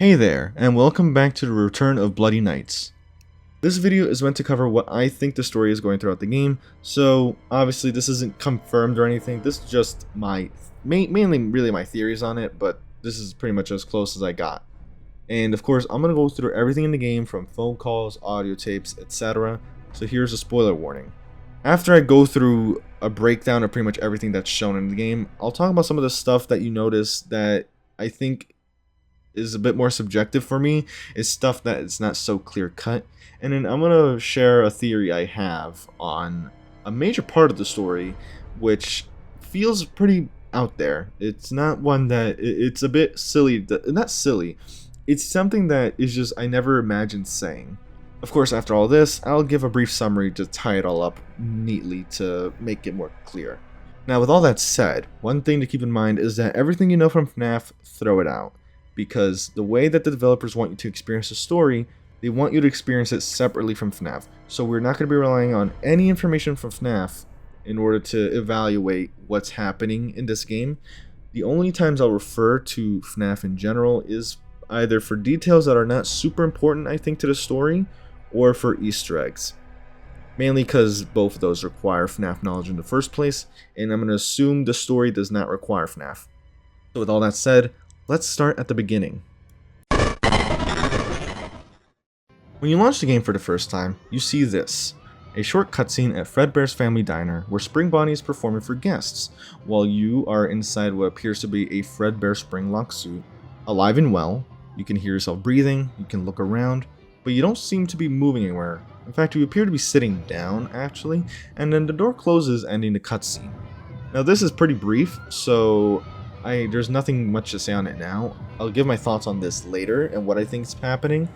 Hey there, and welcome back to the Return of Bloody Nights. This video is meant to cover what I think the story is going throughout the game, so obviously this isn't confirmed or anything, this is just my, mainly really my theories on it, but this is pretty much as close as I got. And of course, I'm going to go through everything in the game from phone calls, audio tapes, etc. So here's a spoiler warning. After I go through a breakdown of pretty much everything that's shown in the game, I'll talk about some of the stuff that you notice that I think is a bit more subjective for me. It's stuff that it's not so clear cut. And then I'm going to share a theory I have on a major part of the story, which feels pretty out there. It's not one that, it's a bit silly, not silly. It's something that is just, I never imagined saying. Of course, after all this, I'll give a brief summary to tie it all up neatly to make it more clear. Now, with all that said, one thing to keep in mind is that everything you know from FNAF, throw it out. Because the way that the developers want you to experience the story, they want you to experience it separately from FNAF. So we're not going to be relying on any information from FNAF in order to evaluate what's happening in this game. The only times I'll refer to FNAF in general is either for details that are not super important, I think, to the story, or for Easter eggs. Mainly because both of those require FNAF knowledge in the first place, and I'm going to assume the story does not require FNAF. So with all that said, let's start at the beginning. When you launch the game for the first time, you see this. A short cutscene at Fredbear's Family Diner where Spring Bonnie is performing for guests, while you are inside what appears to be a Fredbear Springlock suit. Alive and well, you can hear yourself breathing, you can look around, but you don't seem to be moving anywhere. In fact, you appear to be sitting down, actually, and then the door closes, ending the cutscene. Now this is pretty brief, so there's nothing much to say on it now. I'll give my thoughts on this later and what I think is happening,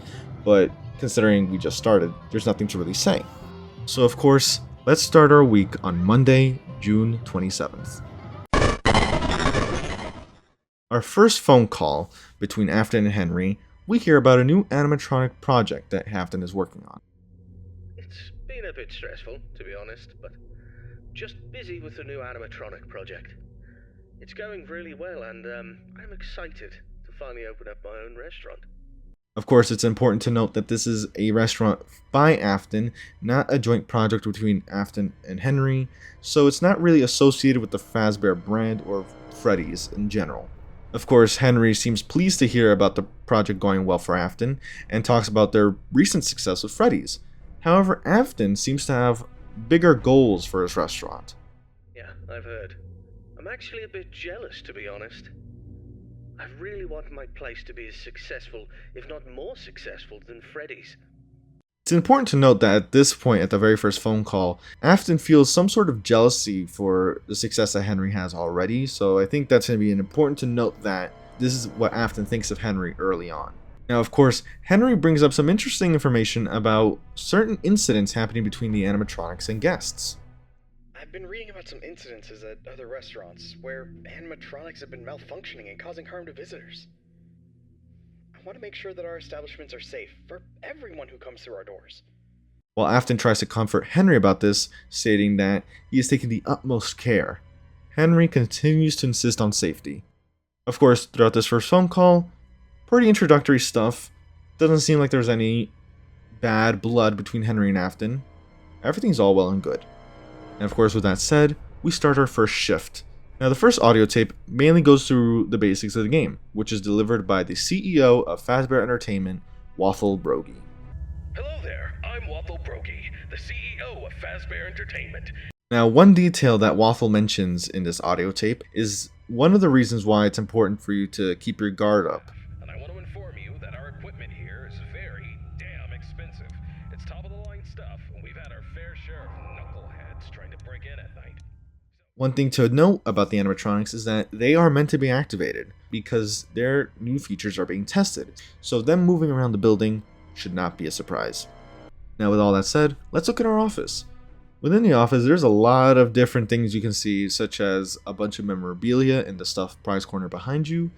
but considering we just started, there's nothing to really say. So of course, let's start our week on Monday, June 27th. Our first phone call between Afton and Henry, we hear about a new animatronic project that Afton is working on. It's been a bit stressful, to be honest, but just busy with the new animatronic project. It's going really well, and I'm excited to finally open up my own restaurant. Of course, it's important to note that this is a restaurant by Afton, not a joint project between Afton and Henry, so it's not really associated with the Fazbear brand or Freddy's in general. Of course, Henry seems pleased to hear about the project going well for Afton, and talks about their recent success with Freddy's. However, Afton seems to have bigger goals for his restaurant. Yeah, I've heard. I'm actually a bit jealous, to be honest. I really want my place to be as successful, if not more successful, than Freddy's. It's important to note that at this point, at the very first phone call, Afton feels some sort of jealousy for the success that Henry has already, so I think that's going to be important to note that this is what Afton thinks of Henry early on. Now, of course, Henry brings up some interesting information about certain incidents happening between the animatronics and guests. I've been reading about some incidences at other restaurants where animatronics have been malfunctioning and causing harm to visitors. I want to make sure that our establishments are safe for everyone who comes through our doors. While Afton tries to comfort Henry about this, stating that he is taking the utmost care, Henry continues to insist on safety. Of course, throughout this first phone call, pretty introductory stuff. Doesn't seem like there's any bad blood between Henry and Afton. Everything's all well and good. And of course, with that said, we start our first shift. Now, the first audio tape mainly goes through the basics of the game, which is delivered by the CEO of Fazbear Entertainment, Waffle Brogy. Hello there, I'm Waffle Brogy, the CEO of Fazbear Entertainment. Now, one detail that Waffle mentions in this audio tape is one of the reasons why it's important for you to keep your guard up. And I want to inform you that our equipment here is very damn expensive. It's top-of-the-line stuff, and we've had our fair share of knuckleheads trying to break in at night. One thing to note about the animatronics is that they are meant to be activated because their new features are being tested, so them moving around the building should not be a surprise. Now, with all that said, let's look at our office. Within the office, there's a lot of different things you can see, such as a bunch of memorabilia in the stuffed prize corner behind you,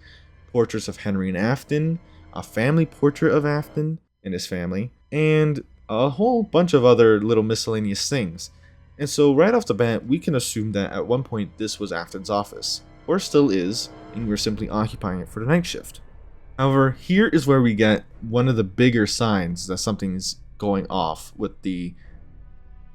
portraits of Henry and Afton, a family portrait of Afton and his family, and a whole bunch of other little miscellaneous things. And so right off the bat, we can assume that at one point this was Afton's office, or still is, and we're simply occupying it for the night shift. However, here is where we get one of the bigger signs that something's going off with the,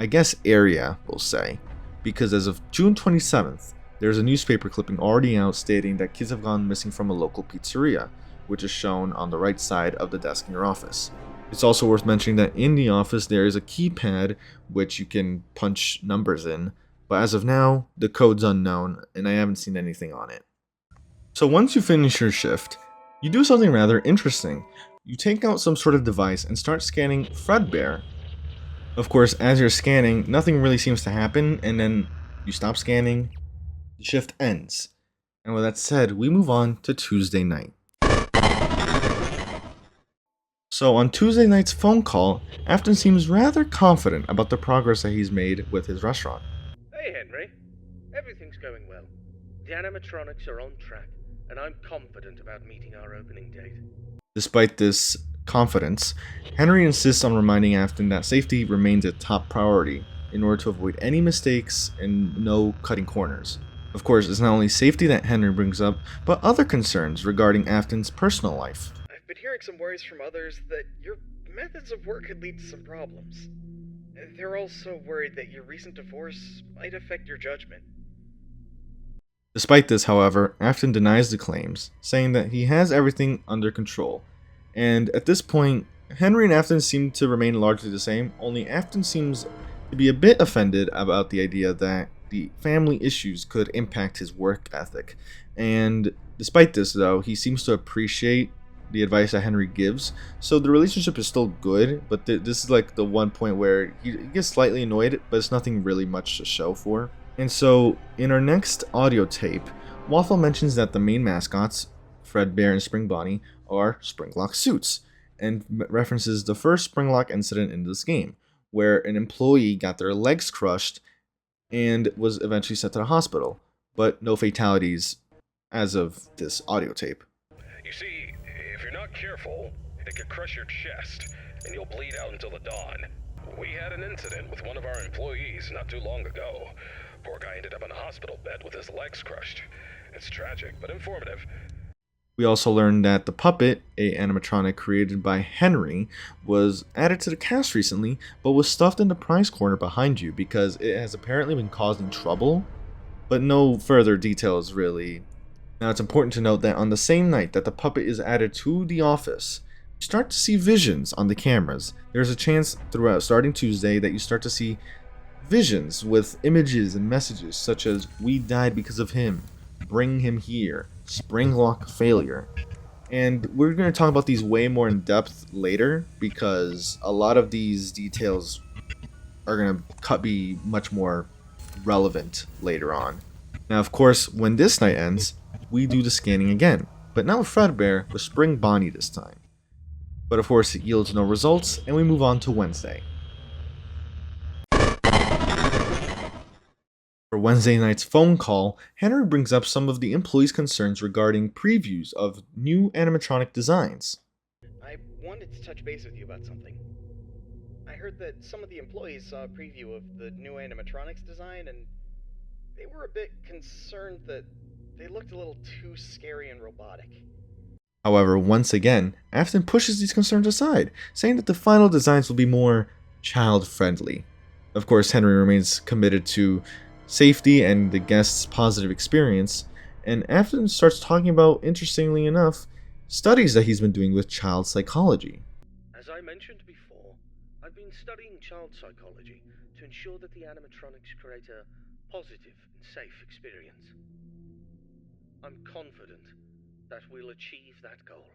I guess, area, we'll say. Because as of June 27th, there's a newspaper clipping already out stating that kids have gone missing from a local pizzeria, which is shown on the right side of the desk in your office. It's also worth mentioning that in the office there is a keypad which you can punch numbers in, but as of now, the code's unknown and I haven't seen anything on it. So once you finish your shift, you do something rather interesting. You take out some sort of device and start scanning Fredbear. Of course, as you're scanning, nothing really seems to happen, and then you stop scanning, the shift ends. And with that said, we move on to Tuesday night. So on Tuesday night's phone call, Afton seems rather confident about the progress that he's made with his restaurant. Hey, Henry. Everything's going well. The animatronics are on track, and I'm confident about meeting our opening date. Despite this confidence, Henry insists on reminding Afton that safety remains a top priority in order to avoid any mistakes and no cutting corners. Of course, it's not only safety that Henry brings up, but other concerns regarding Afton's personal life. I've been hearing some worries from others that your methods of work could lead to some problems. They're also worried that your recent divorce might affect your judgment. Despite this, however, Afton denies the claims, saying that he has everything under control. And at this point, Henry and Afton seem to remain largely the same, only Afton seems to be a bit offended about the idea that the family issues could impact his work ethic. And despite this, though, he seems to appreciate the advice that Henry gives, so the relationship is still good, but this is like the one point where he gets slightly annoyed, but it's nothing really much to show for. And so, in our next audio tape, Waffle mentions that the main mascots, Fredbear and Spring Bonnie, are Springlock suits, and references the first Springlock incident in this game, where an employee got their legs crushed and was eventually sent to the hospital, but no fatalities as of this audio tape. You see, if you're not careful, it could crush your chest, and you'll bleed out until the dawn. We had an incident with one of our employees not too long ago. Poor guy ended up in a hospital bed with his legs crushed. It's tragic, but informative. We also learned that the puppet, a animatronic created by Henry, was added to the cast recently, but was stuffed in the prize corner behind you because it has apparently been causing trouble, but no further details really. Now it's important to note that on the same night that the puppet is added to the office, you start to see visions on the cameras. There's a chance throughout starting Tuesday that you start to see visions with images and messages such as "We died because of him," "Bring him here," "Springlock failure." And we're going to talk about these way more in depth later because a lot of these details are going to be much more relevant later on. Now, of course, when this night ends, we do the scanning again, but not with Fredbear, with Spring Bonnie this time. But of course, it yields no results, and we move on to Wednesday. For Wednesday night's phone call, Henry brings up some of the employees' concerns regarding previews of new animatronic designs. I wanted to touch base with you about something. I heard that some of the employees saw a preview of the new animatronics design, and they were a bit concerned that they looked a little too scary and robotic. However, once again, Afton pushes these concerns aside, saying that the final designs will be more child-friendly. Of course, Henry remains committed to safety and the guest's positive experience, and Afton starts talking about, interestingly enough, studies that he's been doing with child psychology. As I mentioned before, I've been studying child psychology to ensure that the animatronics create a positive and safe experience. I'm confident that we'll achieve that goal.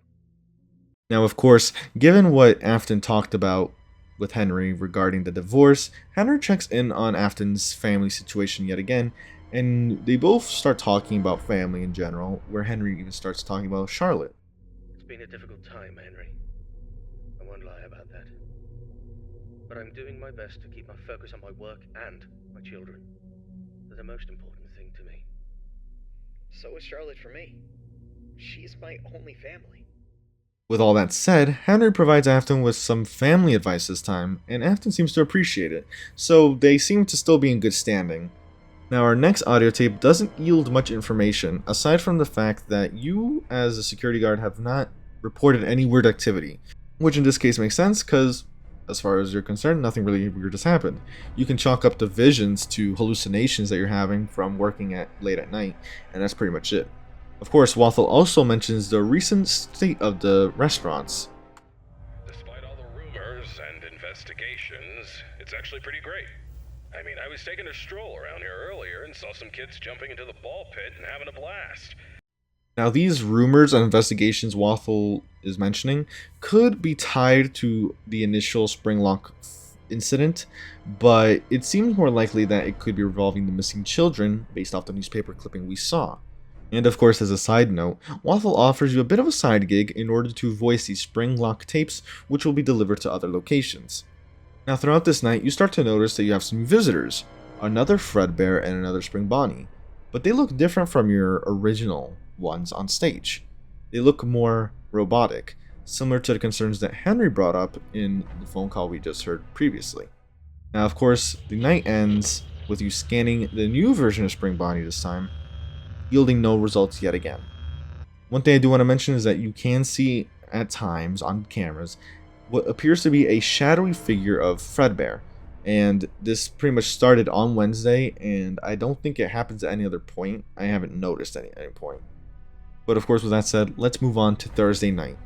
Now, of course, given what Afton talked about with Henry regarding the divorce, Henry checks in on Afton's family situation yet again, and they both start talking about family in general, where Henry even starts talking about Charlotte. It's been a difficult time, Henry. I won't lie about that. But I'm doing my best to keep my focus on my work and my children. They're the most important thing to me. So is Charlotte for me. She's my only family. With all that said, Henry provides Afton with some family advice this time, and Afton seems to appreciate it, so they seem to still be in good standing. Now, our next audio tape doesn't yield much information, aside from the fact that you, as a security guard, have not reported any weird activity, which in this case makes sense because, as far as you're concerned, nothing really weird has happened. You can chalk up the visions to hallucinations that you're having from working at late at night, and that's pretty much it. Of course, Waffle also mentions the recent state of the restaurants. Despite all the rumors and investigations, it's actually pretty great. I mean, I was taking a stroll around here earlier and saw some kids jumping into the ball pit and having a blast. Now, these rumors and investigations Waffle is mentioning could be tied to the initial Springlock incident, but it seems more likely that it could be revolving the missing children based off the newspaper clipping we saw. And of course, as a side note, Waffle offers you a bit of a side gig in order to voice these Springlock tapes, which will be delivered to other locations. Now, throughout this night, you start to notice that you have some visitors, another Fredbear and another Spring Bonnie, but they look different from your original ones on stage. They look more robotic, similar to the concerns that Henry brought up in the phone call we just heard previously. Now, of course, the night ends with you scanning the new version of Spring Bonnie this time, yielding no results yet again. One thing I do want to mention is that you can see at times on cameras what appears to be a shadowy figure of Fredbear, and this pretty much started on Wednesday, and I don't think it happens at any other point. I haven't noticed any point. But of course, with that said, let's move on to Thursday night.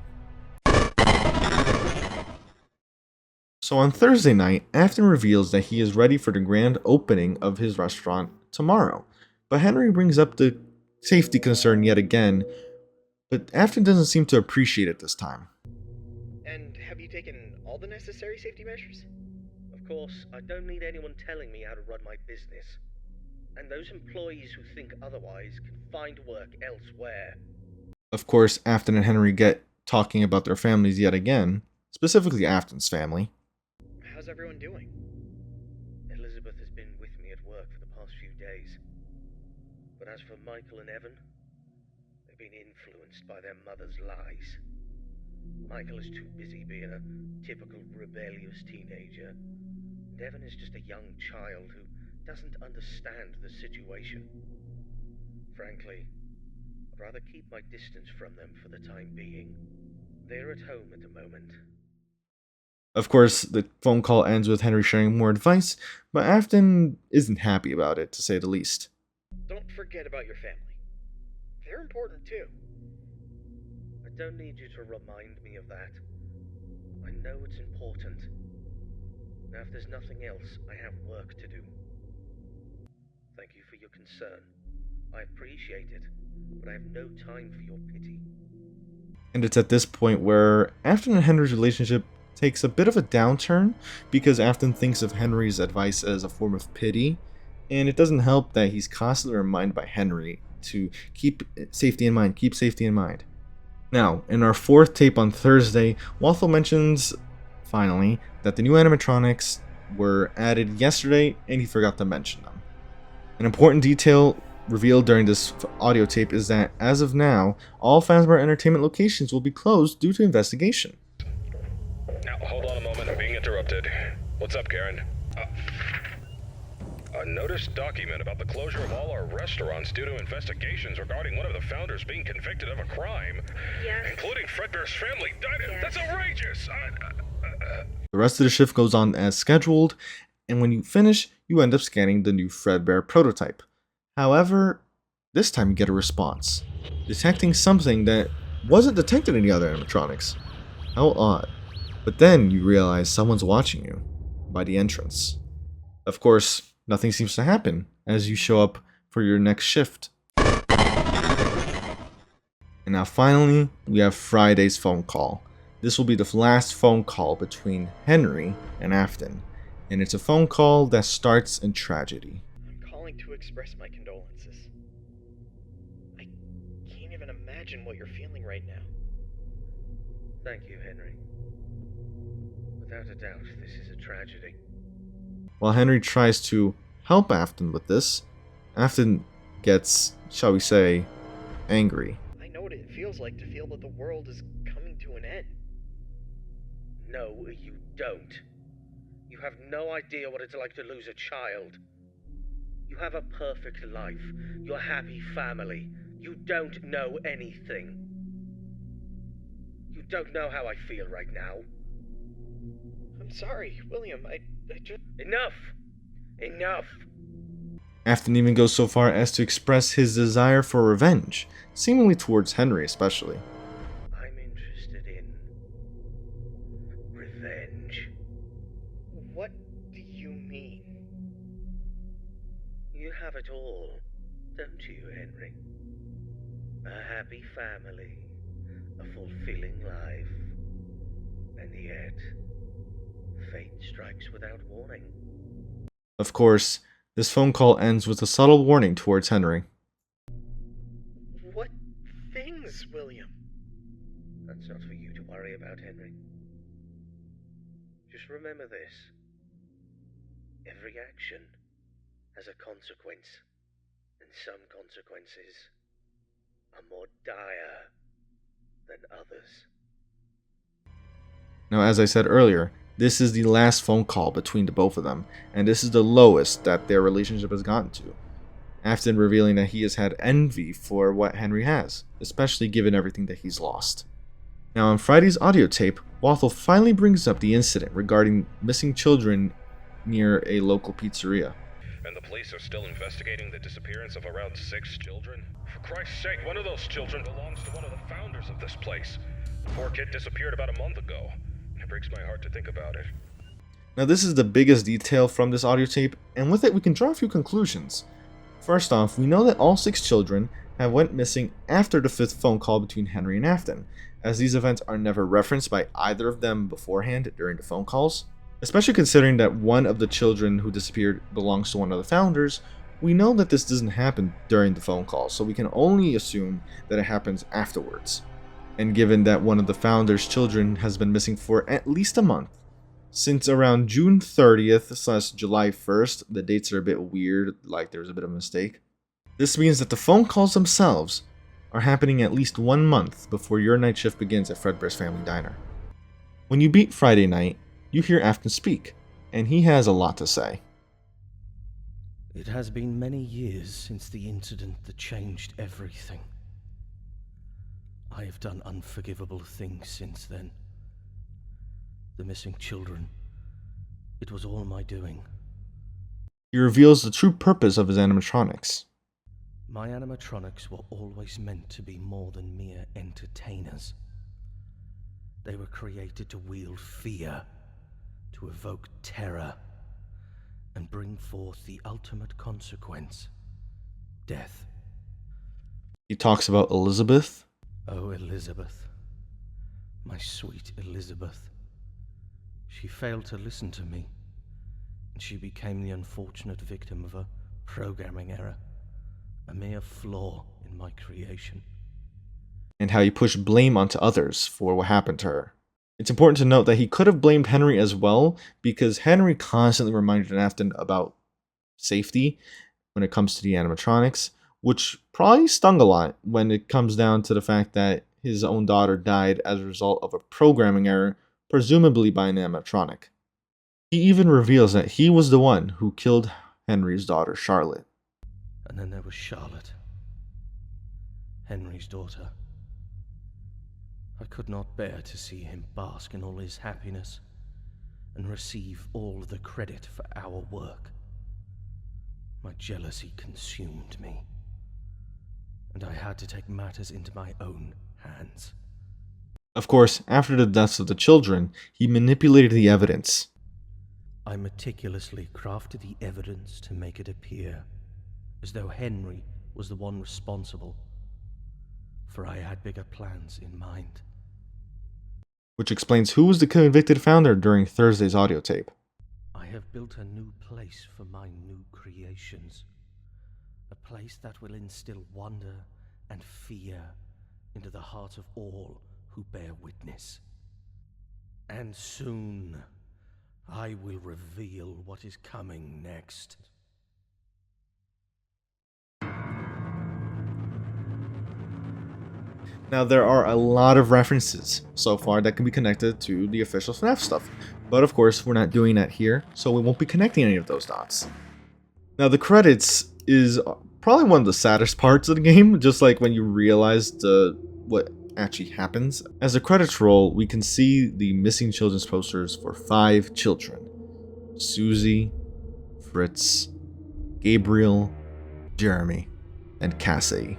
So on Thursday night, Afton reveals that he is ready for the grand opening of his restaurant tomorrow. But Henry brings up the safety concern yet again, but Afton doesn't seem to appreciate it this time. And have you taken all the necessary safety measures? Of course, I don't need anyone telling me how to run my business. And those employees who think otherwise can find work elsewhere. Of course, Afton and Henry get talking about their families yet again, specifically Afton's family. How's everyone doing? Elizabeth has been with me at work for the past few days. But as for Michael and Evan, they've been influenced by their mother's lies. Michael is too busy being a typical rebellious teenager, and Evan is just a young child who doesn't understand the situation. Frankly, I'd rather keep my distance from them for the time being. They're at home at the moment. Of course, the phone call ends with Henry sharing more advice, but Afton isn't happy about it, to say the least. Don't forget about your family. They're important too. I don't need you to remind me of that. I know it's important. Now, if there's nothing else, I have work to do. Thank you for your concern. I appreciate it, but I have no time for your pity. And it's at this point where Afton and Henry's relationship takes a bit of a downturn because Afton thinks of Henry's advice as a form of pity, and it doesn't help that he's constantly reminded by Henry to keep safety in mind. Now, in our fourth tape on Thursday, Waffle mentions, finally, that the new animatronics were added yesterday and he forgot to mention them. An important detail revealed during this audio tape is that, as of now, all Fazbear Entertainment locations will be closed due to investigation. Now, hold on a moment, I'm being interrupted. What's up, Karen? A notice document about the closure of all our restaurants due to investigations regarding one of the founders being convicted of a crime. Yes. Including Fredbear's family. Yes. That's outrageous! The rest of the shift goes on as scheduled, and when you finish, you end up scanning the new Fredbear prototype. However, this time you get a response, detecting something that wasn't detected in the other animatronics. How odd. But then you realize someone's watching you by the entrance. Of course, nothing seems to happen as you show up for your next shift. And now finally, we have Friday's phone call. This will be the last phone call between Henry and Afton, and it's a phone call that starts in tragedy. I'm calling to express my condolences. I can't even imagine what you're feeling right now. Thank you, Henry. Without a doubt, this is a tragedy. While Henry tries to help Afton with this, Afton gets, shall we say, angry. I know what it feels like to feel that the world is coming to an end. No, you don't. You have no idea what it's like to lose a child. You have a perfect life. You're a happy family. You don't know anything. You don't know how I feel right now. I'm sorry, William. I just. Enough! Enough! Afton even goes so far as to express his desire for revenge, seemingly towards Henry especially. I'm interested in revenge. What do you mean? You have it all, don't you, Henry? A happy family, a fulfilling life, and yet, fate strikes without warning. Of course, this phone call ends with a subtle warning towards Henry. What things, William? That's not for you to worry about, Henry. Just remember this. Every action has a consequence, and some consequences are more dire than others. Now, as I said earlier, this is the last phone call between the both of them, and this is the lowest that their relationship has gotten to. Afton revealing that he has had envy for what Henry has, especially given everything that he's lost. Now, on Friday's audio tape, Wathel finally brings up the incident regarding missing children near a local pizzeria. And the police are still investigating the disappearance of around 6 children? For Christ's sake, one of those children belongs to one of the founders of this place. The poor kid disappeared about a month ago. It breaks my heart to think about it. Now, this is the biggest detail from this audio tape, and with it we can draw a few conclusions. First off, we know that all 6 children have went missing after the 5th phone call between Henry and Afton, as these events are never referenced by either of them beforehand during the phone calls. Especially considering that one of the children who disappeared belongs to one of the founders, we know that this doesn't happen during the phone call, so we can only assume that it happens afterwards. And given that one of the founders' children has been missing for at least a month, since around June 30th / July 1st, the dates are a bit weird, like there's a bit of a mistake. This means that the phone calls themselves are happening at least 1 month before your night shift begins at Fredbear's Family Diner. When you beat Friday night, you hear Afton speak, and he has a lot to say. It has been many years since the incident that changed everything. I have done unforgivable things since then. The missing children, it was all my doing. He reveals the true purpose of his animatronics. My animatronics were always meant to be more than mere entertainers. They were created to wield fear, to evoke terror, and bring forth the ultimate consequence, death. He talks about Elizabeth. Oh, Elizabeth, my sweet Elizabeth. She failed to listen to me, and she became the unfortunate victim of a programming error, a mere flaw in my creation. And how he pushed blame onto others for what happened to her. It's important to note that he could have blamed Henry as well, because Henry constantly reminded Afton about safety when it comes to the animatronics, which probably stung a lot when it comes down to the fact that his own daughter died as a result of a programming error, presumably by an animatronic. He even reveals that he was the one who killed Henry's daughter, Charlotte. And then there was Charlotte, Henry's daughter. I could not bear to see him bask in all his happiness and receive all the credit for our work. My jealousy consumed me, and I had to take matters into my own hands. Of course, after the deaths of the children, he manipulated the evidence. I meticulously crafted the evidence to make it appear as though Henry was the one responsible, for I had bigger plans in mind. Which explains who was the convicted founder during Thursday's audio tape. I have built a new place for my new creations. A place that will instill wonder and fear into the heart of all who bear witness. And soon, I will reveal what is coming next. Now, there are a lot of references so far that can be connected to the official FNAF stuff, but of course we're not doing that here, so we won't be connecting any of those dots. Now, the credits is probably one of the saddest parts of the game, just like when you realize what actually happens. As the credits roll, we can see the missing children's posters for 5 children: Susie, Fritz, Gabriel, Jeremy, and Cassie.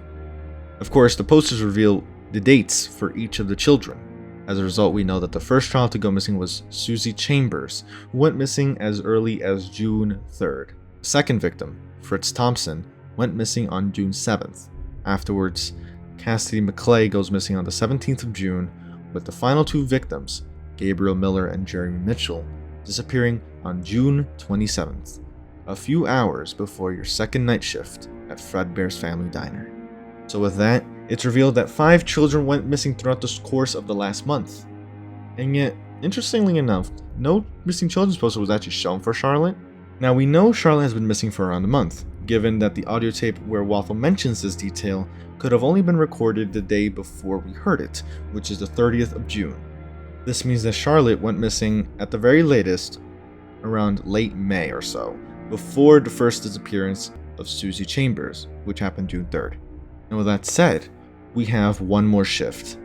Of course, the posters reveal the dates for each of the children. As a result, we know that the first child to go missing was Susie Chambers, who went missing as early as June 3rd. The second victim, Fritz Thompson, went missing on June 7th. Afterwards, Cassidy McClay goes missing on the 17th of June, with the final 2 victims, Gabriel Miller and Jeremy Mitchell, disappearing on June 27th, a few hours before your second night shift at Fredbear's Family Diner. So with that, it's revealed that 5 children went missing throughout the course of the last month. And yet, interestingly enough, no missing children's poster was actually shown for Charlotte. Now we know Charlotte has been missing for around a month, given that the audio tape where Waffle mentions this detail could have only been recorded the day before we heard it, which is the 30th of June. This means that Charlotte went missing at the very latest around late May or so, before the first disappearance of Susie Chambers, which happened June 3rd. And with that said, we have one more shift.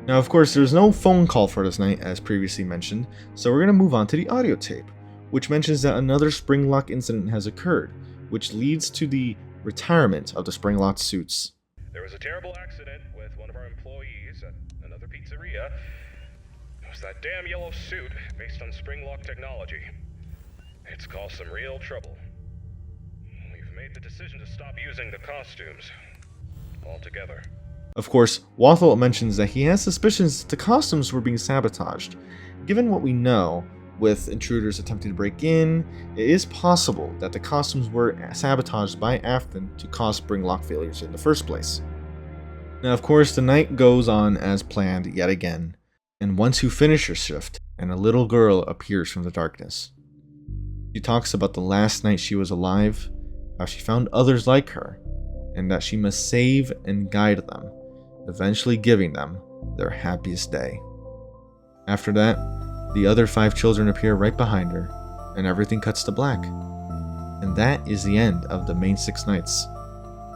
Now, of course, there's no phone call for this night, as previously mentioned, so we're going to move on to the audio tape, which mentions that another spring lock incident has occurred, which leads to the retirement of the spring lock suits. There was a terrible accident with one of our employees at another pizzeria. It was that damn yellow suit based on spring lock technology. It's caused some real trouble. We've made the decision to stop using the costumes altogether. Of course, Waffle mentions that he has suspicions the costumes were being sabotaged. Given what we know, with intruders attempting to break in, it is possible that the costumes were sabotaged by Afton to cause spring lock failures in the first place. Now, of course, the night goes on as planned yet again, and once you finish your shift, and a little girl appears from the darkness. She talks about the last night she was alive, how she found others like her, and that she must save and guide them, eventually giving them their happiest day. After that, the other 5 children appear right behind her, and everything cuts to black. And that is the end of the main 6 nights.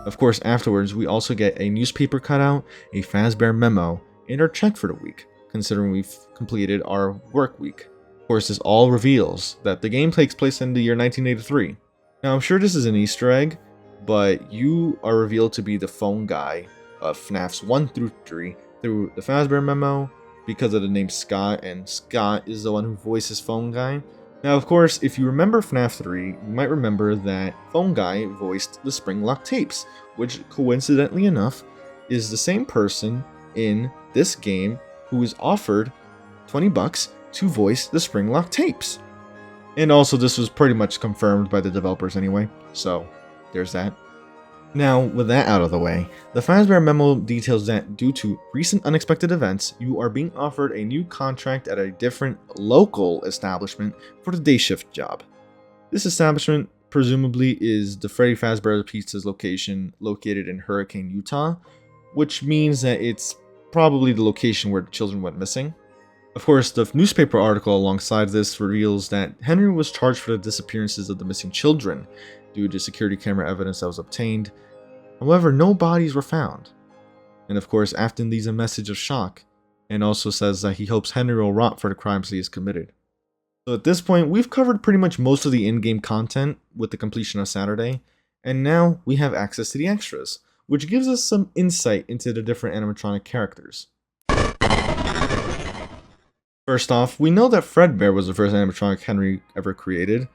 Of course, afterwards, we also get a newspaper cutout, a Fazbear memo, and our check for the week, considering we've completed our work week. Of course, this all reveals that the game takes place in the year 1983. Now, I'm sure this is an Easter egg, but you are revealed to be the phone guy of FNAFs 1 through 3 through the Fazbear memo because of the name Scott, and Scott is the one who voices Phone Guy. Now, of course, if you remember FNAF 3, you might remember that Phone Guy voiced the spring lock tapes, which coincidentally enough is the same person in this game who is offered $20 to voice the spring lock tapes. And also, this was pretty much confirmed by the developers anyway, so there's that. Now, with that out of the way, the Fazbear memo details that due to recent unexpected events, you are being offered a new contract at a different local establishment for the day shift job. This establishment presumably is the Freddy Fazbear Pizza's location located in Hurricane, Utah, which means that it's probably the location where the children went missing. Of course, the newspaper article alongside this reveals that Henry was charged for the disappearances of the missing children due to security camera evidence that was obtained. However, no bodies were found. And of course, Afton leaves a message of shock and also says that he hopes Henry will rot for the crimes he has committed. So at this point, we've covered pretty much most of the in-game content with the completion of Saturday, and now we have access to the extras, which gives us some insight into the different animatronic characters. First off, we know that Fredbear was the first animatronic Henry ever created.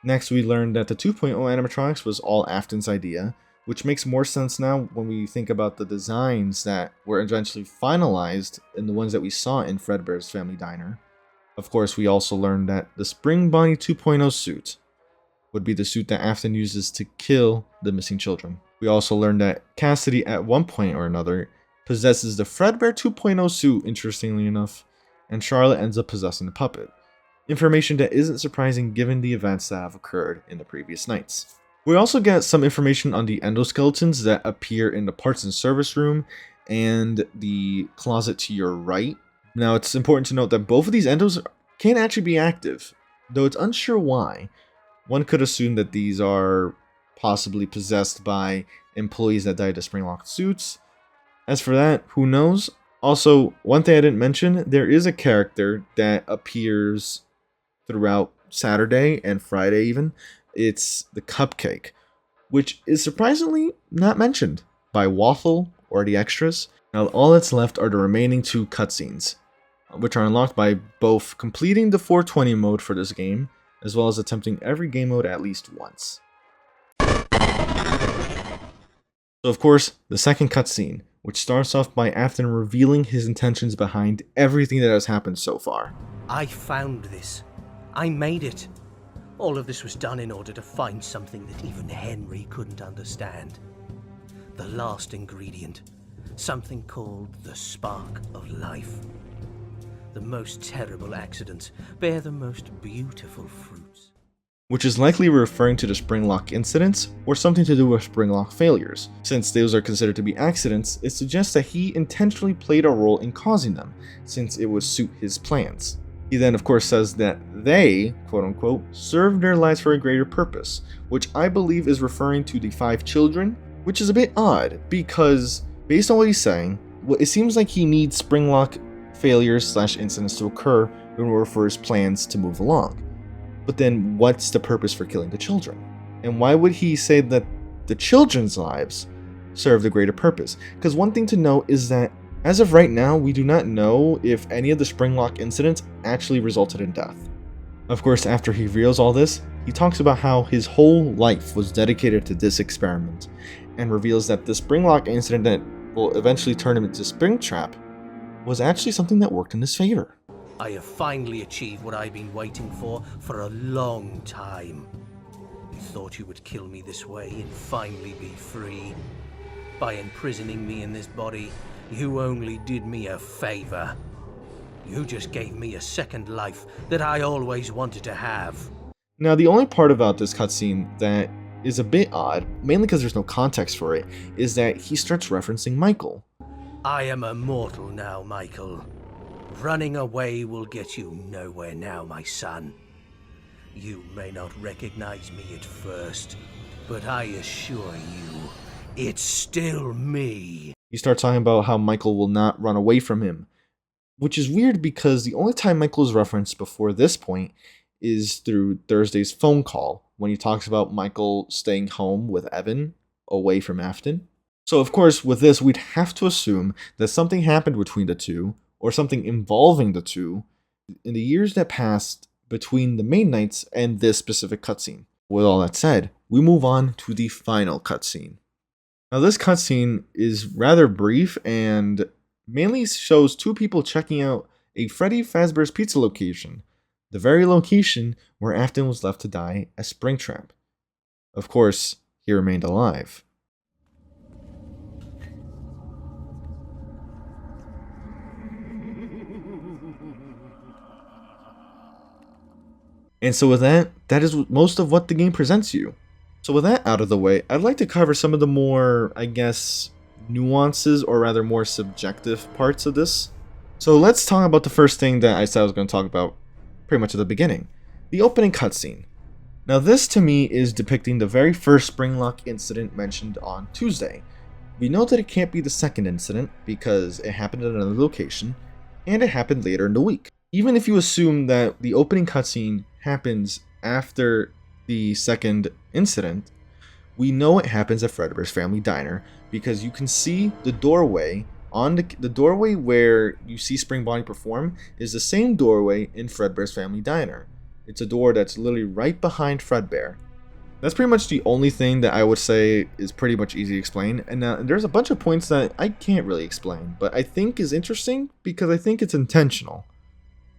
Next, we learned that the 2.0 animatronics was all Afton's idea, which makes more sense now when we think about the designs that were eventually finalized in the ones that we saw in Fredbear's Family Diner. Of course, we also learned that the Spring Bonnie 2.0 suit would be the suit that Afton uses to kill the missing children. We also learned that Cassidy, at one point or another, possesses the Fredbear 2.0 suit, interestingly enough, and Charlotte ends up possessing the puppet. Information that isn't surprising given the events that have occurred in the previous nights. We also get some information on the endoskeletons that appear in the parts and service room and the closet to your right. Now, it's important to note that both of these endos can actually be active, though it's unsure why. One could assume that these are possibly possessed by employees that died to Springlock suits. As for that, who knows? Also, one thing I didn't mention, there is a character that appears throughout Saturday and Friday even. It's the Cupcake, which is surprisingly not mentioned by Waffle or the extras. Now all that's left are the remaining 2 cutscenes, which are unlocked by both completing the 420 mode for this game, as well as attempting every game mode at least once. So of course, the second cutscene, which starts off by Afton revealing his intentions behind everything that has happened so far. I found this. I made it. All of this was done in order to find something that even Henry couldn't understand. The last ingredient. Something called the spark of life. The most terrible accidents bear the most beautiful fruits. Which is likely referring to the Springlock incidents, or something to do with Springlock failures. Since those are considered to be accidents, it suggests that he intentionally played a role in causing them, since it would suit his plans. He then of course says that they, quote unquote, served their lives for a greater purpose, which I believe is referring to the 5 children, which is a bit odd, because based on what he's saying, it seems like he needs Springlock failures / incidents to occur in order for his plans to move along. But then what's the purpose for killing the children? And why would he say that the children's lives serve the greater purpose? Because one thing to note is that as of right now, we do not know if any of the Springlock incidents actually resulted in death. Of course, after he reveals all this, he talks about how his whole life was dedicated to this experiment, and reveals that the Springlock incident that will eventually turn him into Springtrap was actually something that worked in his favor. I have finally achieved what I've been waiting for a long time. You thought you would kill me this way and finally be free. By imprisoning me in this body, you only did me a favor. You just gave me a second life that I always wanted to have. Now, the only part about this cutscene that is a bit odd, mainly because there's no context for it, is that he starts referencing Michael. I am immortal now, Michael. Running away will get you nowhere now, my son. You may not recognize me at first, but I assure you, it's still me. He starts talking about how Michael will not run away from him, which is weird because the only time Michael is referenced before this point is through Thursday's phone call, when he talks about Michael staying home with Evan, away from Afton. So of course, with this, we'd have to assume that something happened between the two, or something involving the two, in the years that passed between the main nights and this specific cutscene. With all that said, we move on to the final cutscene. Now this cutscene is rather brief and mainly shows 2 people checking out a Freddy Fazbear's Pizza location, the very location where Afton was left to die as Springtrap. Of course, he remained alive. And so with that is most of what the game presents you. So with that out of the way, I'd like to cover some of the more, I guess, nuances, or rather more subjective parts of this. So let's talk about the first thing that I said I was going to talk about pretty much at the beginning. The opening cutscene. Now this to me is depicting the very first Springlock incident mentioned on Tuesday. We know that it can't be the second incident because it happened at another location, and it happened later in the week. Even if you assume that the opening cutscene happens after the second incident, we know it happens at Fredbear's Family Diner because you can see the doorway on the doorway where you see Spring Bonnie perform is the same doorway in Fredbear's Family Diner. It's a door that's literally right behind Fredbear. That's pretty much the only thing that I would say is pretty much easy to explain, and there's a bunch of points that I can't really explain, but I think is interesting because I think it's intentional.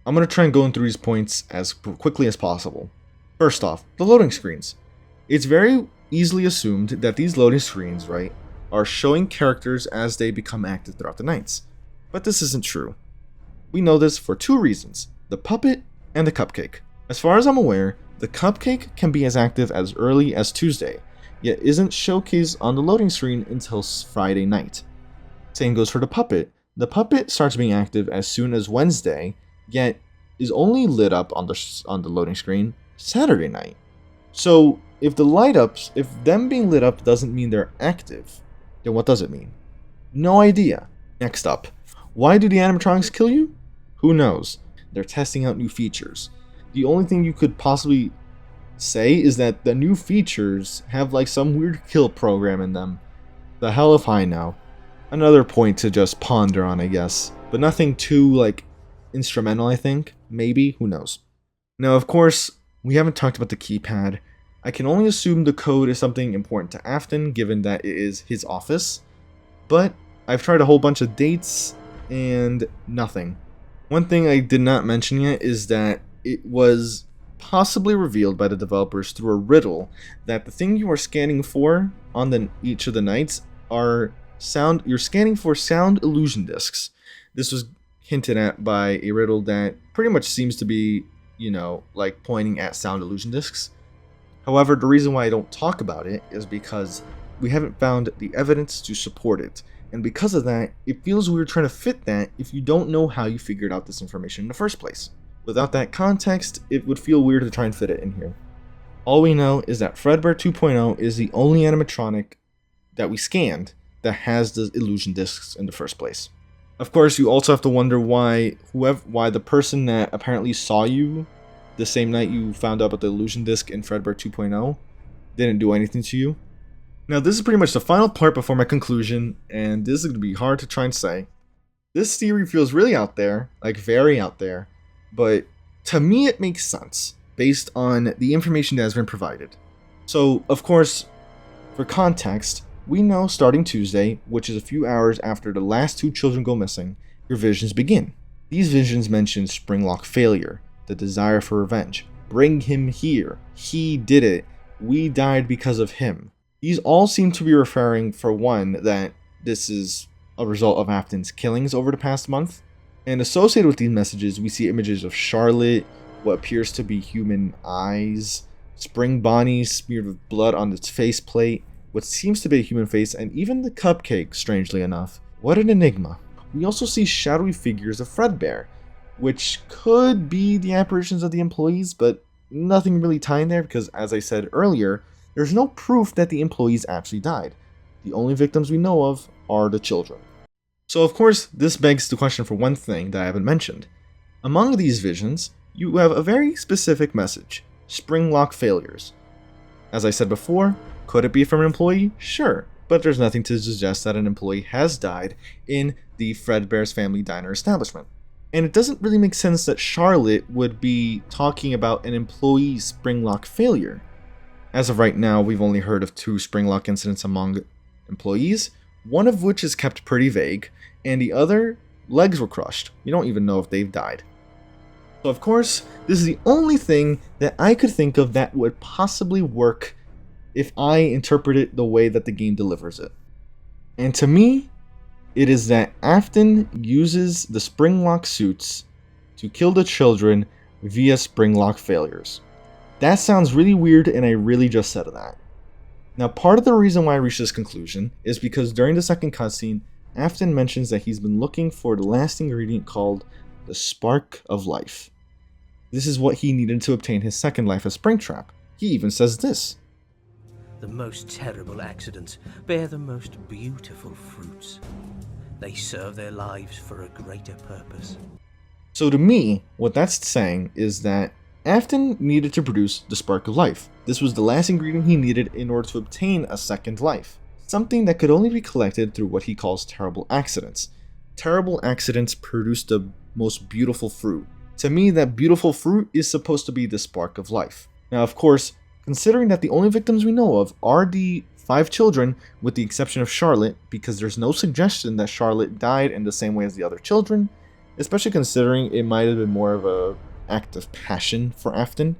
I'm going to try and go through these points as quickly as possible. First off, the loading screens. It's very easily assumed that these loading screens, right, are showing characters as they become active throughout the nights. But this isn't true. We know this for 2 reasons, the puppet and the cupcake. As far as I'm aware, the cupcake can be as active as early as Tuesday, yet isn't showcased on the loading screen until Friday night. Same goes for the puppet. The puppet starts being active as soon as Wednesday, yet is only lit up on the loading screen Saturday night. So if the light ups, if them being lit up doesn't mean they're active, then what does it mean? No idea. Next up, why do the animatronics kill you? Who knows? They're testing out new features. The only thing you could possibly say is that the new features have like some weird kill program in them. The hell if I know. Another point to just ponder on, I guess. But nothing too, like, instrumental, I think. Maybe. Who knows? Now, of course, we haven't talked about the keypad. I can only assume the code is something important to Afton, given that it is his office. But I've tried a whole bunch of dates, and nothing. One thing I did not mention yet is that it was possibly revealed by the developers through a riddle that the thing you are scanning for on each of the nights are you're scanning for sound illusion discs. This was hinted at by a riddle that pretty much seems to be, like pointing at sound illusion discs. However, the reason why I don't talk about it is because we haven't found the evidence to support it. And because of that, it feels weird trying to fit that if you don't know how you figured out this information in the first place. Without that context, it would feel weird to try and fit it in here. All we know is that Fredbear 2.0 is the only animatronic that we scanned that has the illusion discs in the first place. Of course, you also have to wonder why the person that apparently saw you the same night you found out about the illusion disc in Fredbear 2.0 didn't do anything to you. Now, this is pretty much the final part before my conclusion, and this is going to be hard to try and say. This theory feels really out there, like very out there, but to me it makes sense based on the information that has been provided. So, of course, for context, we know starting Tuesday, which is a few hours after the last 2 children go missing, your visions begin. These visions mention Springlock failure, the desire for revenge. Bring him here. He did it. We died because of him. These all seem to be referring, for one, that this is a result of Afton's killings over the past month. And associated with these messages, we see images of Charlotte, what appears to be human eyes, Spring Bonnie smeared with blood on its faceplate, what seems to be a human face, and even the cupcake, strangely enough. What an enigma. We also see shadowy figures of Fredbear, which could be the apparitions of the employees, but nothing really tying there because, as I said earlier, there's no proof that the employees actually died. The only victims we know of are the children. So of course, this begs the question for one thing that I haven't mentioned. Among these visions, you have a very specific message: Springlock failures. As I said before, could it be from an employee? Sure, but there's nothing to suggest that an employee has died in the Fredbear's Family Diner establishment. And it doesn't really make sense that Charlotte would be talking about an employee's Springlock failure. As of right now, we've only heard of 2 Springlock incidents among employees, one of which is kept pretty vague, and the other, legs were crushed. We don't even know if they've died. So of course, this is the only thing that I could think of that would possibly work if I interpret it the way that the game delivers it. And to me, it is that Afton uses the Springlock suits to kill the children via Springlock failures. That sounds really weird, and I really just said that. Now, part of the reason why I reached this conclusion is because during the second cutscene, Afton mentions that he's been looking for the last ingredient called the Spark of Life. This is what he needed to obtain his second life as Springtrap. He even says this: The most terrible accidents bear the most beautiful fruits. They serve their lives for a greater purpose. So to me, what that's saying is that Afton needed to produce the Spark of Life. This was the last ingredient he needed in order to obtain a second life. Something that could only be collected through what he calls terrible accidents. Terrible accidents produce the most beautiful fruit. To me, that beautiful fruit is supposed to be the Spark of Life. Now, of course, considering that the only victims we know of are the 5 children, with the exception of Charlotte, because there's no suggestion that Charlotte died in the same way as the other children, especially considering it might have been more of an act of passion for Afton,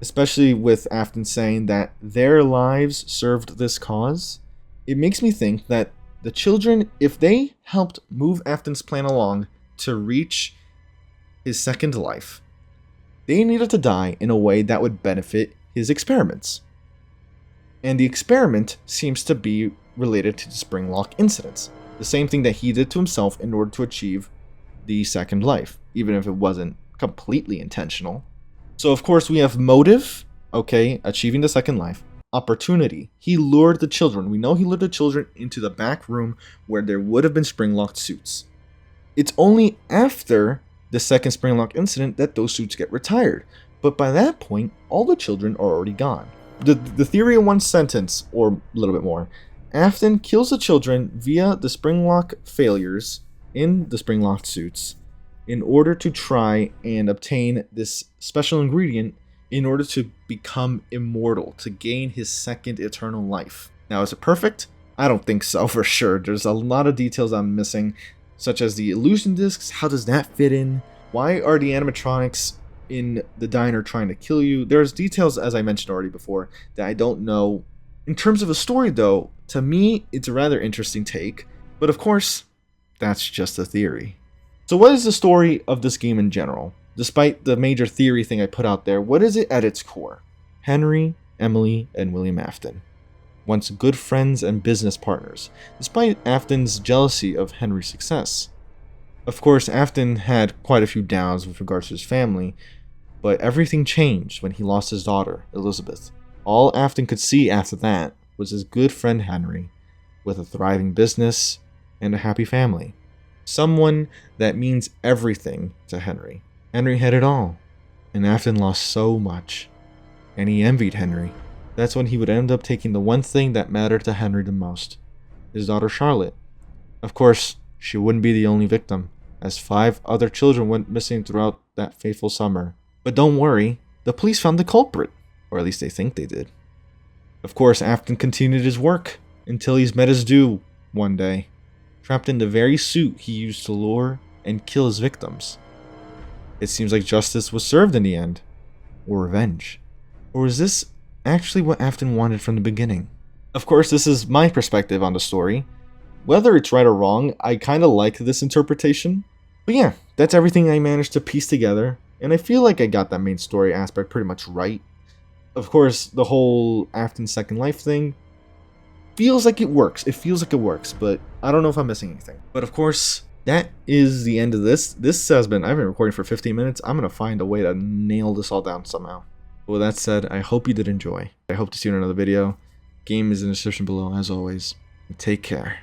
especially with Afton saying that their lives served this cause. It makes me think that the children, if they helped move Afton's plan along to reach his second life, they needed to die in a way that would benefit his experiments. And the experiment seems to be related to the Springlock incidents. The same thing that he did to himself in order to achieve the second life, even if it wasn't completely intentional. So of course we have motive, okay, achieving the second life. opportunity. He lured the children. We know he lured the children into the back room where there would have been spring-locked suits. It's only after the second spring-lock incident that those suits get retired. But by that point, all the children are already gone. The theory in one sentence, or a little bit more, Afton kills the children via the spring-lock failures in the spring-locked suits in order to try and obtain this special ingredient in order to become immortal, to gain his second eternal life. Now, is it perfect? I don't think so, for sure. There's a lot of details I'm missing, such as the illusion discs. How does that fit in? Why are the animatronics in the diner trying to kill you? There's details, as I mentioned already before, that I don't know. In terms of a story, though, to me, it's a rather interesting take. But of course, that's just a theory. So what is the story of this game in general? Despite the major theory thing I put out there, what is it at its core? Henry, Emily, and William Afton, once good friends and business partners, despite Afton's jealousy of Henry's success. Of course, Afton had quite a few downs with regards to his family, but everything changed when he lost his daughter, Elizabeth. All Afton could see after that was his good friend Henry, with a thriving business and a happy family. Someone that means everything to Henry. Henry had it all, and Afton lost so much, and he envied Henry. That's when he would end up taking the one thing that mattered to Henry the most, his daughter Charlotte. Of course, she wouldn't be the only victim, as 5 other children went missing throughout that fateful summer. But don't worry, the police found the culprit, or at least they think they did. Of course, Afton continued his work until he's met his due one day, trapped in the very suit he used to lure and kill his victims. It seems like justice was served in the end, or revenge. Or is this actually what Afton wanted from the beginning? Of course, this is my perspective on the story. Whether it's right or wrong, I kind of like this interpretation. But yeah, that's everything I managed to piece together, and I feel like I got that main story aspect pretty much right. Of course, the whole Afton Second Life thing feels like it works. It feels like it works, but I don't know if I'm missing anything. But of course, that is the end of this. I've been recording for 15 minutes. I'm going to find a way to nail this all down somehow. With that said, I hope you did enjoy. I hope to see you in another video. Game is in the description below, as always. Take care.